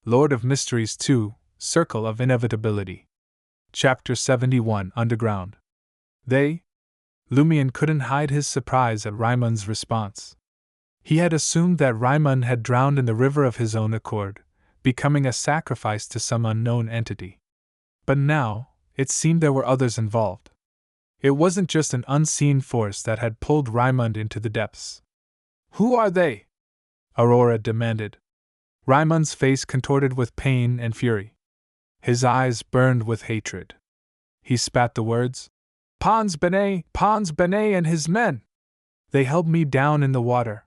Lord of Mysteries 2, Circle of Inevitability. Chapter 71, Underground. Lumion couldn't hide his surprise at Raimund's response. He had assumed that Raimund had drowned in the river of his own accord, becoming a sacrifice to some unknown entity. But now, it seemed there were others involved. It wasn't just an unseen force that had pulled Raimund into the depths. "Who are they?" Aurora demanded. Raimund's face contorted with pain and fury. His eyes burned with hatred. He spat the words, Pons Benet and his men! They held me down in the water.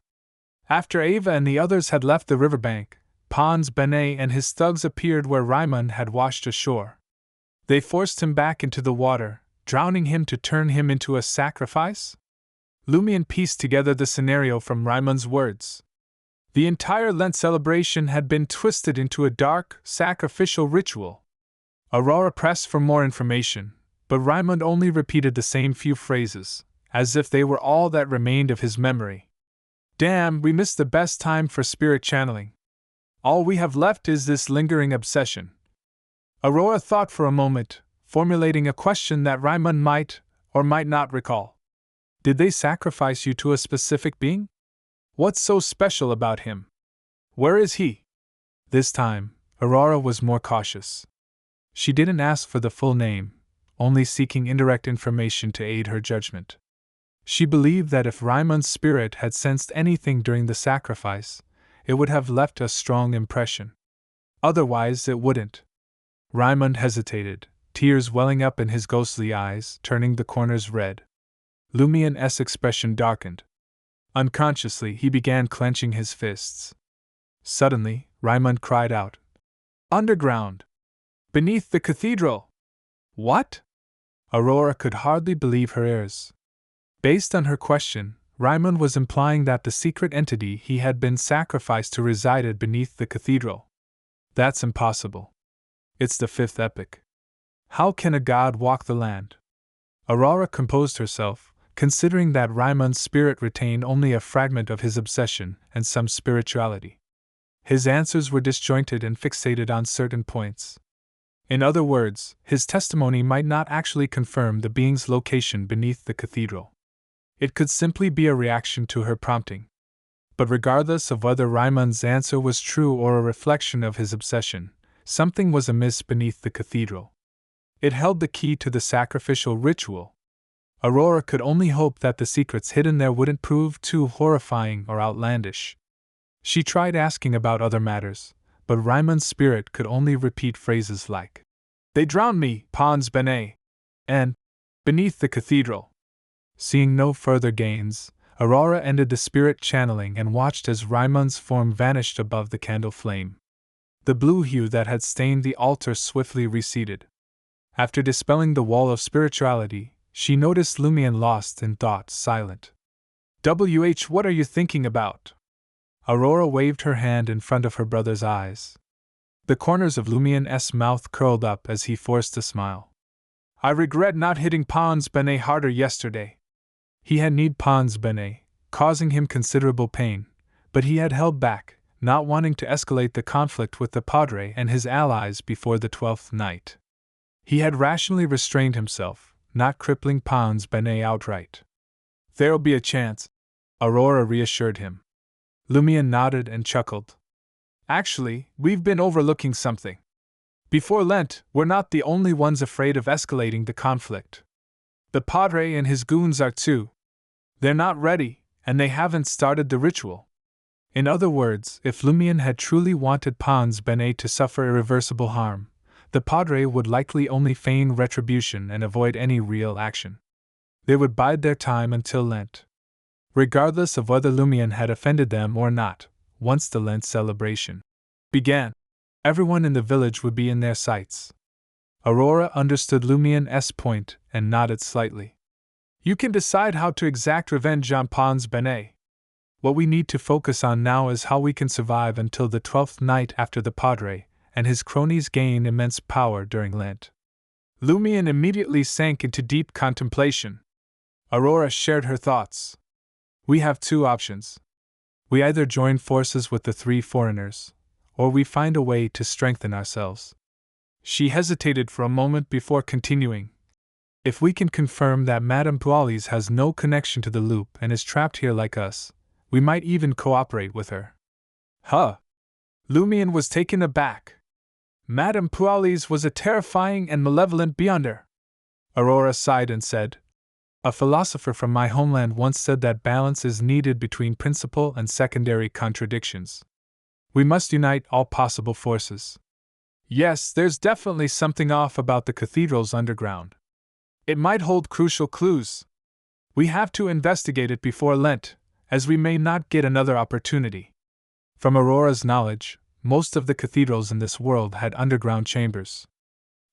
After Ava and the others had left the riverbank, Pons Benet and his thugs appeared where Raimund had washed ashore. They forced him back into the water, drowning him to turn him into a sacrifice? Lumion pieced together the scenario from Raimund's words. The entire Lent celebration had been twisted into a dark, sacrificial ritual. Aurora pressed for more information, but Raimund only repeated the same few phrases, as if they were all that remained of his memory. "Damn, we missed the best time for spirit channeling. All we have left is this lingering obsession." Aurora thought for a moment, formulating a question that Raimund might or might not recall. "Did they sacrifice you to a specific being? What's so special about him? Where is he?" This time, Aurora was more cautious. She didn't ask for the full name, only seeking indirect information to aid her judgment. She believed that if Raimund's spirit had sensed anything during the sacrifice, it would have left a strong impression. Otherwise, it wouldn't. Raimund hesitated, tears welling up in his ghostly eyes, turning the corners red. Lumion's expression darkened. Unconsciously, he began clenching his fists. Suddenly, Raimund cried out, "Underground! Beneath the cathedral!" "What?" Aurora could hardly believe her ears. Based on her question, Raimund was implying that the secret entity he had been sacrificed to resided beneath the cathedral. That's impossible. It's the fifth epoch. How can a god walk the land? Aurora composed herself, considering that Raimund's spirit retained only a fragment of his obsession and some spirituality. His answers were disjointed and fixated on certain points. In other words, his testimony might not actually confirm the being's location beneath the cathedral. It could simply be a reaction to her prompting. But regardless of whether Raimund's answer was true or a reflection of his obsession, something was amiss beneath the cathedral. It held the key to the sacrificial ritual. Aurora could only hope that the secrets hidden there wouldn't prove too horrifying or outlandish. She tried asking about other matters, but Raimund's spirit could only repeat phrases like, "They drowned me, Pons Benet," and "beneath the cathedral." Seeing no further gains, Aurora ended the spirit channeling and watched as Raimund's form vanished above the candle flame. The blue hue that had stained the altar swiftly receded. After dispelling the wall of spirituality, she noticed Lumion lost in thought, silent. What are you thinking about?" Aurora waved her hand in front of her brother's eyes. The corners of Lumion's mouth curled up as he forced a smile. "I regret not hitting Pons Benet harder yesterday." He had kneed Pons Benet, causing him considerable pain, but he had held back, not wanting to escalate the conflict with the Padre and his allies before the 12th night. He had rationally restrained himself, not crippling Pons Benet outright. "There'll be a chance," Aurora reassured him. Lumion nodded and chuckled. "Actually, we've been overlooking something. Before Lent, we're not the only ones afraid of escalating the conflict. The Padre and his goons are too. They're not ready, and they haven't started the ritual." In other words, if Lumion had truly wanted Pons Benet to suffer irreversible harm, the Padre would likely only feign retribution and avoid any real action. They would bide their time until Lent. Regardless of whether Lumion had offended them or not, once the Lent celebration began, everyone in the village would be in their sights. Aurora understood Lumion's point and nodded slightly. "You can decide how to exact revenge on Pons Benet. What we need to focus on now is how we can survive until the 12th night after the Padre and his cronies gain immense power during Lent." Lumion immediately sank into deep contemplation. Aurora shared her thoughts. "We have two options. We either join forces with the three foreigners, or we find a way to strengthen ourselves. She hesitated for a moment before continuing. If we can confirm that Madame Pualis has no connection to the loop and is trapped here like us, we might even cooperate with her. Huh! Lumion was taken aback. Madame Pualis was a terrifying and malevolent beyonder. Aurora sighed and said, "A philosopher from my homeland once said that balance is needed between principal and secondary contradictions. We must unite all possible forces. Yes, there's definitely something off about the cathedral's underground. It might hold crucial clues. We have to investigate it before Lent, as we may not get another opportunity." From Aurora's knowledge, most of the cathedrals in this world had underground chambers.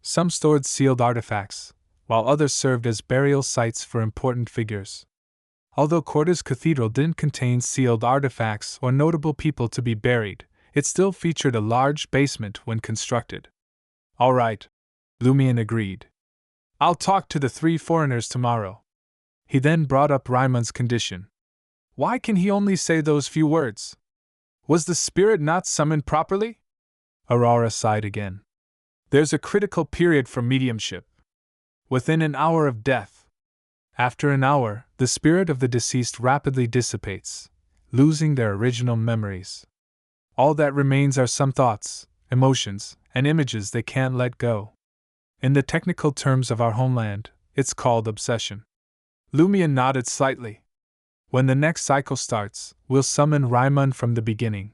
Some stored sealed artifacts, while others served as burial sites for important figures. Although Corda's cathedral didn't contain sealed artifacts or notable people to be buried, it still featured a large basement when constructed. "All right," Lumion agreed. "I'll talk to the 3 foreigners tomorrow." He then brought up Rymon's condition. Why can he only say those few words? Was the spirit not summoned properly? Aurora sighed again. There's a critical period for mediumship. Within an hour of death. After an hour, the spirit of the deceased rapidly dissipates, losing their original memories. All that remains are some thoughts, emotions, and images they can't let go. In the technical terms of our homeland, it's called obsession. Lumion nodded slightly. When the next cycle starts, we'll summon Rymon from the beginning.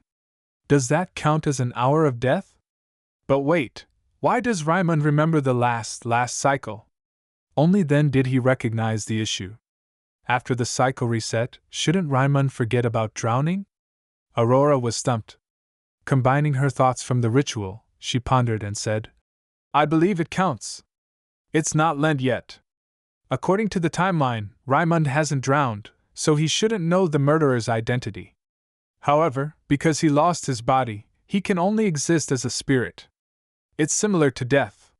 Does that count as an hour of death? But wait, why does Rymon remember the last cycle? Only then did he recognize the issue. After the cycle reset, shouldn't Rymon forget about drowning? Aurora was stumped. Combining her thoughts from the ritual, she pondered and said, I believe it counts. It's not Lent yet. According to the timeline, Rymond hasn't drowned, so he shouldn't know the murderer's identity. However, because he lost his body, he can only exist as a spirit. It's similar to death.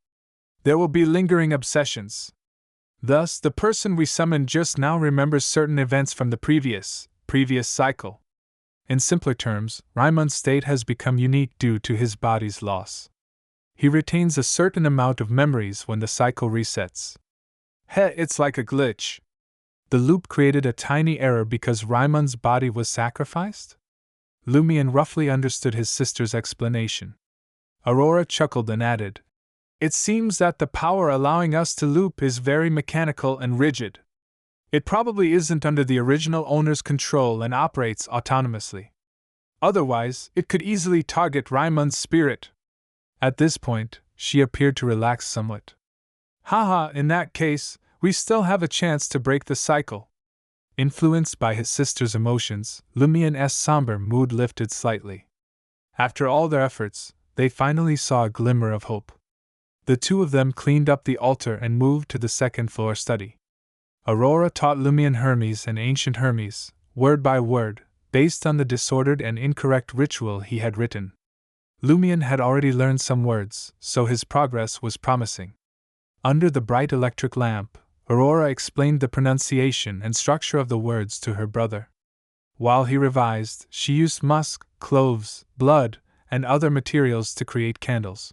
There will be lingering obsessions. Thus, the person we summoned just now remembers certain events from the previous cycle. In simpler terms, Rymond's state has become unique due to his body's loss. He retains a certain amount of memories when the cycle resets. It's like a glitch. The loop created a tiny error because Rymond's body was sacrificed? Lumion roughly understood his sister's explanation. Aurora chuckled and added, It seems that the power allowing us to loop is very mechanical and rigid. It probably isn't under the original owner's control and operates autonomously. Otherwise, it could easily target Rymond's spirit. At this point, she appeared to relax somewhat. Haha, in that case, we still have a chance to break the cycle. Influenced by his sister's emotions, Lumion's somber mood lifted slightly. After all their efforts, they finally saw a glimmer of hope. The two of them cleaned up the altar and moved to the second-floor study. Aurora taught Lumion Hermes and Ancient Hermes, word by word, based on the disordered and incorrect ritual he had written. Lumion had already learned some words, so his progress was promising. Under the bright electric lamp, Aurora explained the pronunciation and structure of the words to her brother. While he revised, she used musk, cloves, blood, and other materials to create candles.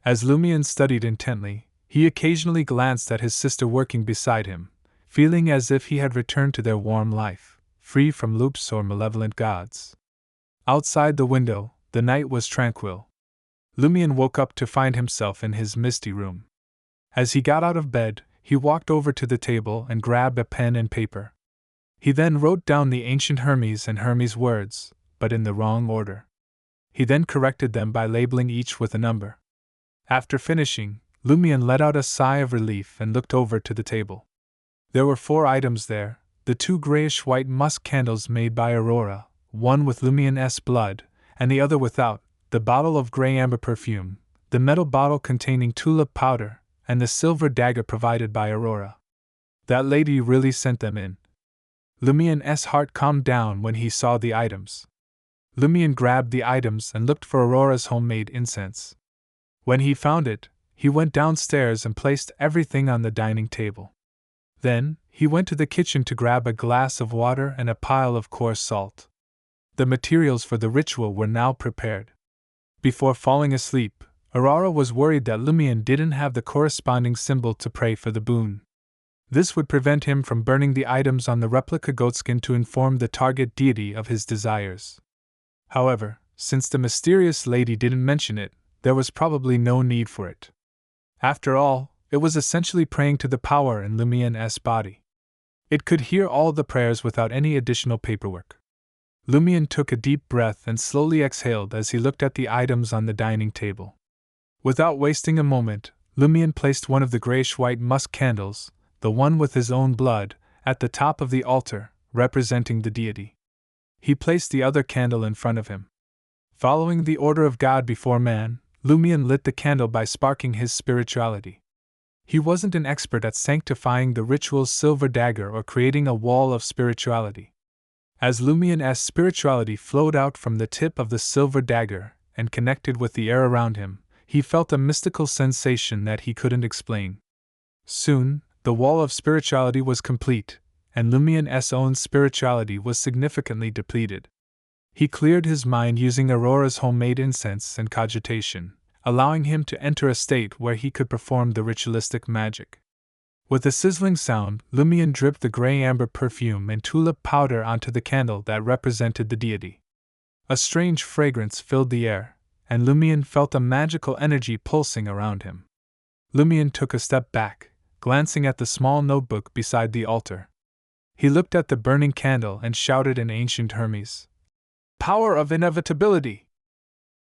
As Lumion studied intently, he occasionally glanced at his sister working beside him, feeling as if he had returned to their warm life, free from loops or malevolent gods. Outside the window, the night was tranquil. Lumion woke up to find himself in his misty room. As he got out of bed, he walked over to the table and grabbed a pen and paper. He then wrote down the Ancient Hermes and Hermes words, but in the wrong order. He then corrected them by labeling each with a number. After finishing, Lumion let out a sigh of relief and looked over to the table. There were 4 items there, the 2 grayish-white musk candles made by Aurora, one with Lumion's blood, and the other without, the bottle of gray amber perfume, the metal bottle containing tulip powder, and the silver dagger provided by Aurora. That lady really sent them in. Lumion's heart calmed down when he saw the items. Lumion grabbed the items and looked for Aurora's homemade incense. When he found it, he went downstairs and placed everything on the dining table. Then, he went to the kitchen to grab a glass of water and a pile of coarse salt. The materials for the ritual were now prepared. Before falling asleep, Aurora was worried that Lumion didn't have the corresponding symbol to pray for the boon. This would prevent him from burning the items on the replica goatskin to inform the target deity of his desires. However, since the mysterious lady didn't mention it, there was probably no need for it. After all, it was essentially praying to the power in Lumion's body. It could hear all the prayers without any additional paperwork. Lumion took a deep breath and slowly exhaled as he looked at the items on the dining table. Without wasting a moment, Lumion placed one of the grayish-white musk candles, the one with his own blood, at the top of the altar, representing the deity. He placed the other candle in front of him. Following the order of God before man, Lumion lit the candle by sparking his spirituality. He wasn't an expert at sanctifying the ritual's silver dagger or creating a wall of spirituality. As Lumion's spirituality flowed out from the tip of the silver dagger and connected with the air around him, he felt a mystical sensation that he couldn't explain. Soon, the wall of spirituality was complete, and Lumion's own spirituality was significantly depleted. He cleared his mind using Aurora's homemade incense and cogitation, allowing him to enter a state where he could perform the ritualistic magic. With a sizzling sound, Lumion dripped the gray amber perfume and tulip powder onto the candle that represented the deity. A strange fragrance filled the air, and Lumion felt a magical energy pulsing around him. Lumion took a step back, glancing at the small notebook beside the altar. He looked at the burning candle and shouted in ancient Hermes, "Power of inevitability!